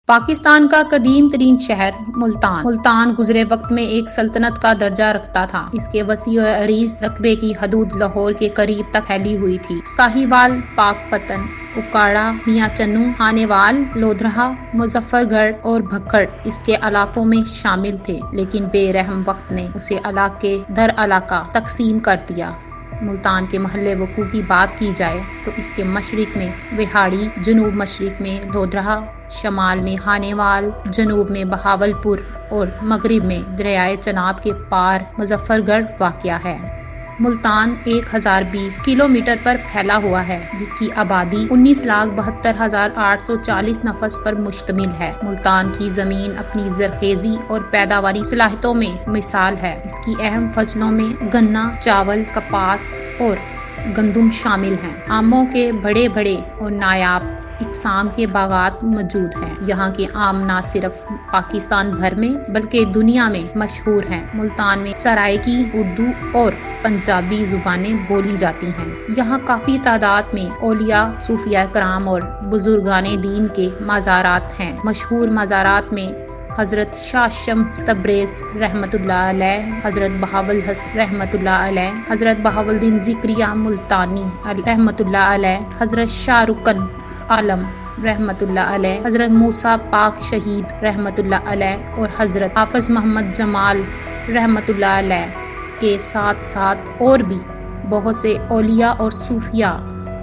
پاکستان کا قدیم ترین شہر ملتان گزرے وقت میں ایک سلطنت کا درجہ رکھتا تھا۔ اس کے وسیع و عریض رقبے کی حدود لاہور کے قریب تک پھیلی ہوئی تھی۔ ساہیوال، پاک پتن، اکاڑا، میاں چنو، خانیوال، لودھرا، مظفر گڑھ اور بھکڑ اس کے علاقوں میں شامل تھے، لیکن بے رحم وقت نے اسے علاقے در علاقہ تقسیم کر دیا۔ ملتان کے محل وقوع کی بات کی جائے تو اس کے مشرق میں وہاڑی، جنوب مشرق میں لودھرا، شمال میں خانیوال، جنوب میں بہاولپور اور مغرب میں دریائے چناب کے پار مظفر گڑھ واقع ہے۔ ملتان 1020 کلومیٹر پر پھیلا ہوا ہے، جس کی آبادی 19,72,840 نفس پر مشتمل ہے۔ ملتان کی زمین اپنی زرخیزی اور پیداواری صلاحیتوں میں مثال ہے۔ اس کی اہم فصلوں میں گنا، چاول، کپاس اور گندم شامل ہیں۔ آموں کے بڑے بڑے اور نایاب اقسام کے باغات موجود ہیں۔ یہاں کے آم نہ صرف پاکستان بھر میں بلکہ دنیا میں مشہور ہیں۔ ملتان میں سرائیکی، اردو اور پنجابی زبانیں بولی جاتی ہیں۔ یہاں کافی تعداد میں اولیاء، صوفیاء کرام اور بزرگان دین کے مزارات ہیں۔ مشہور مزارات میں حضرت شاہ شمس تبریز رحمۃ اللہ علیہ، حضرت بہاول حسن رحمۃ اللہ علیہ، حضرت بہاؤالدین ذکریہ ملتانی رحمۃ اللہ علیہ، حضرت شاہ رکن عالم رحمۃ اللہ علیہ، حضرت موسیٰ پاک شہید رحمۃ اللہ علیہ اور حضرت حافظ محمد جمال رحمۃ اللہ علیہ کے ساتھ ساتھ اور بھی بہت سے اولیاء اور صوفیاء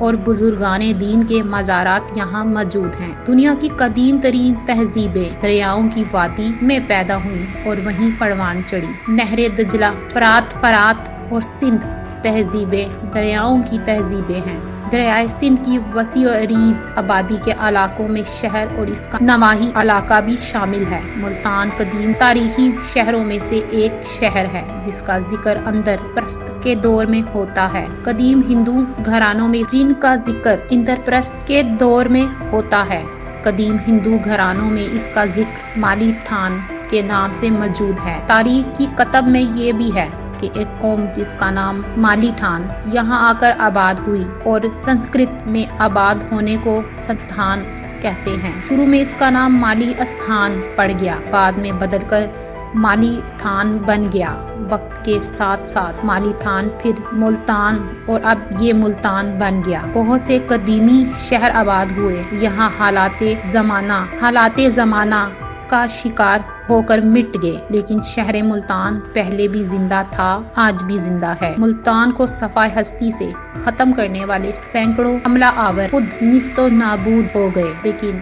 اور بزرگان دین کے مزارات یہاں موجود ہیں۔ دنیا کی قدیم ترین تہذیبیں دریاؤں کی وادی میں پیدا ہوئیں اور وہیں پروان چڑھی۔ نہر دجلہ، فرات اور سندھ تہذیبیں دریاؤں کی تہذیبیں ہیں۔ دریائے سندھ کی وسیع و عریض آبادی کے علاقوں میں شہر اور اس کا نواحی علاقہ بھی شامل ہے۔ ملتان قدیم تاریخی شہروں میں سے ایک شہر ہے، جس کا ذکر اندر پرست کے دور میں ہوتا ہے۔ قدیم ہندو گھرانوں میں جن کا ذکر اندر پرست کے دور میں ہوتا ہے، قدیم ہندو گھرانوں میں اس کا ذکر مالی ٹھان کے نام سے موجود ہے۔ تاریخ کی کتب میں یہ بھی ہے کہ ایک قوم جس کا نام مالی ٹھان یہاں آ کر آباد ہوئی اور سنسکرت میں آباد ہونے کو ستھان کہتے ہیں۔ شروع میں اس کا نام مالی استھان پڑ گیا، بعد میں بدل کر مالی تھان بن گیا۔ وقت کے ساتھ ساتھ مالی تھان پھر ملتان اور اب یہ ملتان بن گیا۔ بہت سے قدیمی شہر آباد ہوئے، یہاں حالات زمانہ کا شکار ہو کر مٹ گئے، لیکن شہر ملتان پہلے بھی زندہ تھا، آج بھی زندہ ہے۔ ملتان کو صفائے ہستی سے ختم کرنے والے سینکڑوں حملہ آور خود نیست و نابود ہو گئے، لیکن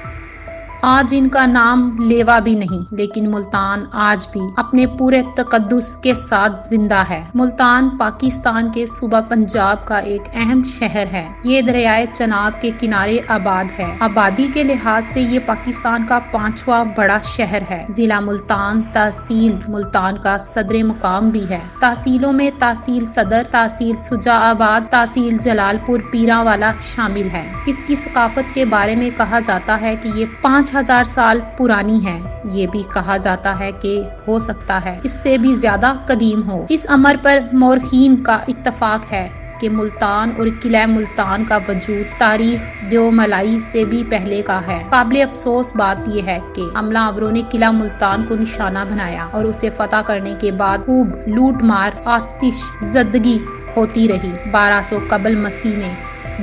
آج ان کا نام لیوا بھی نہیں، لیکن ملتان آج بھی اپنے پورے تقدس کے ساتھ زندہ ہے۔ ملتان پاکستان کے صوبہ پنجاب کا ایک اہم شہر ہے۔ یہ دریائے چناب کے کنارے آباد ہے۔ آبادی کے لحاظ سے یہ پاکستان کا 5واں بڑا شہر ہے۔ ضلع ملتان تحصیل ملتان کا صدر مقام بھی ہے۔ تحصیلوں میں تحصیل صدر، تحصیل شجاع آباد، تحصیل جلال پور پیراں شامل ہے۔ اس کی ثقافت کے بارے میں کہا جاتا ہے کہ یہ 5000 سال پرانی ہے۔ یہ بھی کہا جاتا ہے کہ ہو سکتا ہے اس سے بھی زیادہ قدیم ہو۔ اس امر پر مورخین کا اتفاق ہے کہ ملتان اور قلعہ ملتان کا وجود تاریخ دیوملائی سے بھی پہلے کا ہے۔ قابل افسوس بات یہ ہے کہ حملہ آوروں نے قلعہ ملتان کو نشانہ بنایا اور اسے فتح کرنے کے بعد خوب لوٹ مار، آتش زدگی ہوتی رہی۔ 1200 قبل مسیح میں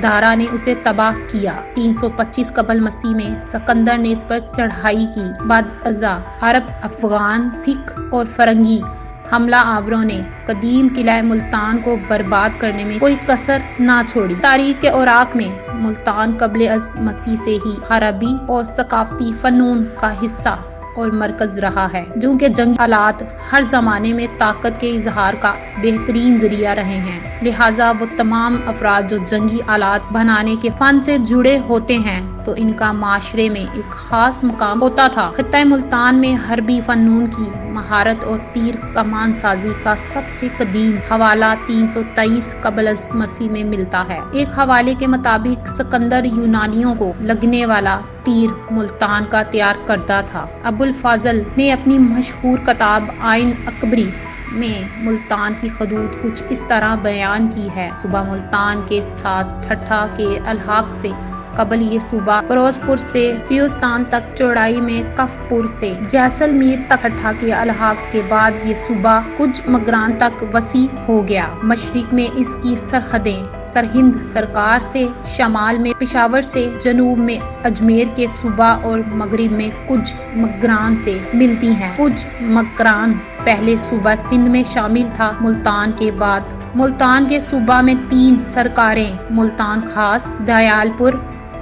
دارا نے اسے تباہ کیا۔ 325 قبل مسیح میں سکندر نے اس پر چڑھائی کی۔ بعد ازاں عرب، افغان، سکھ اور فرنگی حملہ آوروں نے قدیم قلعہ ملتان کو برباد کرنے میں کوئی کسر نہ چھوڑی۔ تاریخ کے اوراق میں ملتان قبل از مسیح سے ہی عربی اور ثقافتی فنون کا حصہ اور مرکز رہا ہے۔ چونکہ جنگی آلات ہر زمانے میں طاقت کے اظہار کا بہترین ذریعہ رہے ہیں، لہٰذا وہ تمام افراد جو جنگی آلات بنانے کے فن سے جڑے ہوتے ہیں تو ان کا معاشرے میں ایک خاص مقام ہوتا تھا۔ خطہ ملتان میں حربی فنون کی مہارت اور تیر کمان سازی کا سب سے قدیم حوالہ 323 قبل از مسیح میں ملتا ہے۔ ایک حوالے کے مطابق سکندر یونانیوں کو لگنے والا تیر ملتان کا تیار کردہ تھا۔ ابو الفضل نے اپنی مشہور کتاب آئین اکبری میں ملتان کی حدود کچھ اس طرح بیان کی ہے۔ صوبہ ملتان کے ساتھ ٹھٹھہ کے الحاق سے قبل یہ صوبہ فیروزپور سے فیوزستان تک چوڑائی میں کفپور سے جیسلمیر تک اٹھا کے الحاق کے بعد یہ صوبہ کچھ مگران تک وسیع ہو گیا۔ مشرق میں اس کی سرحدیں سرہند سرکار سے، شمال میں پشاور سے، جنوب میں اجمیر کے صوبہ اور مغرب میں کچھ مگران سے ملتی ہیں۔ کچھ مگران پہلے صوبہ سندھ میں شامل تھا۔ ملتان کے بعد ملتان کے صوبہ میں 3 سرکاریں ملتان خاص، دیال پور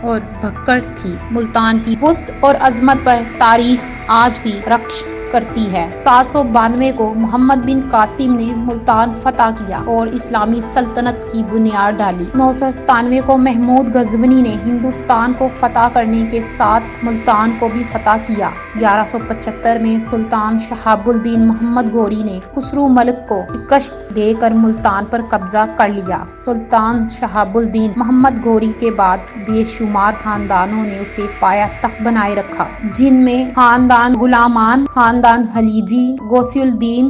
اور بھکڑ تھی۔ ملتان کی وسعت اور عظمت پر تاریخ آج بھی رقص کرتی ہے۔ 792 کو محمد بن قاسم نے ملتان فتح کیا اور اسلامی سلطنت کی بنیاد ڈالی۔ 997 کو محمود غزنوی نے ہندوستان کو فتح کرنے کے ساتھ ملتان کو بھی فتح کیا۔ 1175 میں سلطان شہاب الدین محمد غوری نے خسرو ملک کو شکست دے کر ملتان پر قبضہ کر لیا۔ سلطان شہاب الدین محمد غوری کے بعد بے شمار خاندانوں نے اسے پایا تخت بنائے رکھا، جن میں خاندان غلامان، خاندان خلیجی، غوثی الدین،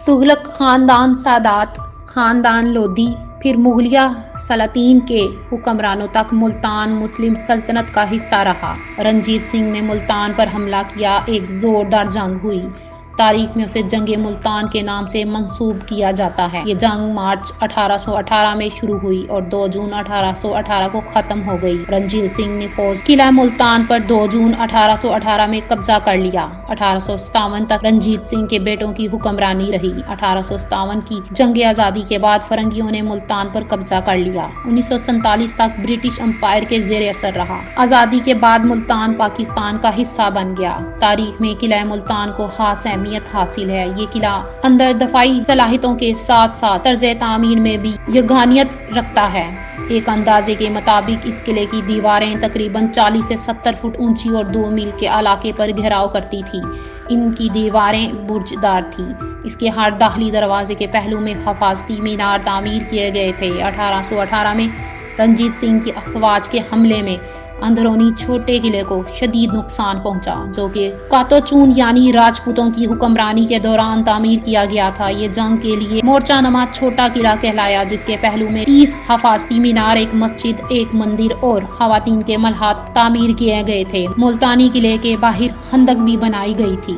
تغلق خاندان، سادات خاندان لودھی، پھر مغلیہ سلاطین کے حکمرانوں تک ملتان مسلم سلطنت کا حصہ رہا۔ رنجیت سنگھ نے ملتان پر حملہ کیا، ایک زوردار جنگ ہوئی۔ تاریخ میں اسے جنگ ملتان کے نام سے منسوب کیا جاتا ہے۔ یہ جنگ مارچ 1818 میں شروع ہوئی اور 2 جون 1818 کو ختم ہو گئی۔ رنجیت سنگھ نے فوج قلعہ ملتان پر 2 جون 1818 میں قبضہ کر لیا۔ 1857 تک رنجیت سنگھ کے بیٹوں کی حکمرانی رہی۔ 1857 کی جنگ آزادی کے بعد فرنگیوں نے ملتان پر قبضہ کر لیا۔ 1947 تک برٹش امپائر کے زیر اثر رہا۔ آزادی کے بعد ملتان پاکستان کا حصہ بن گیا۔ تاریخ میں قلعہ ملتان کو خاص اہمیت حاصل ہے۔ یہ قلعہ اندر دفاعی صلاحیتوں کے ساتھ ساتھ طرز تعمیر میں بھی یگانیت رکھتا ہے۔ ایک اندازے کے مطابق اس قلعے کی دیواریں تقریباً 40 سے 70 فٹ اونچی اور 2 میل کے علاقے پر گھیراؤ کرتی تھی۔ ان کی دیواریں برج دار تھیں۔ اس کے ہر داخلی دروازے کے پہلو میں حفاظتی مینار تعمیر کیے گئے تھے۔ 1818 میں رنجیت سنگھ کی افواج کے حملے میں اندرونی چھوٹے قلعے کو شدید نقصان پہنچا، جو کہ کاتوچون یعنی راجپوتوں کی حکمرانی کے دوران تعمیر کیا گیا تھا۔ یہ جنگ کے لیے مورچہ نما چھوٹا قلعہ کہلایا، جس کے پہلو میں 30 حفاظتی مینار، ایک مسجد، ایک مندر اور خواتین کے ملحات تعمیر کیے گئے تھے۔ ملتانی قلعے کے باہر خندق بھی بنائی گئی تھی۔